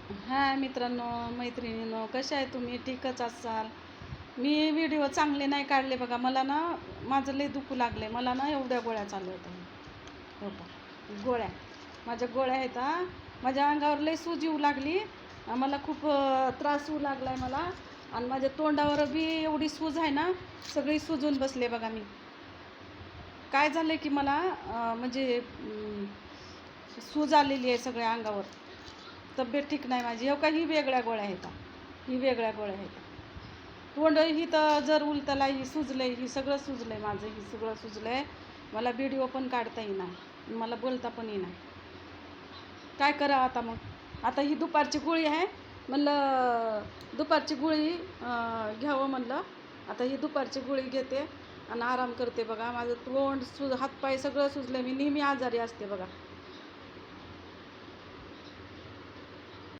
हाय मित्रांनो, मैत्रिणींनो, कशा आहे तुम्ही? ठीकच असाल. मी व्हिडिओ चांगले नाही काढले बघा. मला ना माझं लय दुखू लागले. मला ना एवढ्या गोळ्या चालू आहेत. हो का, गोळ्या, माझ्या गोळ्या आहेत माझ्या अंगावर लय सूज येऊ लागली. मला खूप त्रास होऊ लागला आहे मला. आणि माझ्या तोंडावर बी एवढी सूज आहे ना, सगळी सुजून बसले बघा. मी काय झालं की मला म्हणजे सूज आलेली आहे सगळ्या अंगावर. तब्येत ठीक नाही माझी. हो का, ही वेगळ्या गोळ्या आहेत. ही वेगळ्या गोळ्या आहेत. तोंड ही तर जर उलटला, ही सुजलंय, ही सगळं सुजलंय माझं, ही सगळं सुजलंय. मला व्हिडिओ पण काढता येईना, मला बोलता पण येईना. काय करा आता मग? आता ही दुपारची गोळी आहे म्हणलं, दुपारची गोळी घ्यावं म्हणलं. आता ही दुपारची गोळी घेते आणि आराम करते बघा. माझं तोंड हातपाय सगळं सुजलं. मी नेहमी आजारी असते बघा.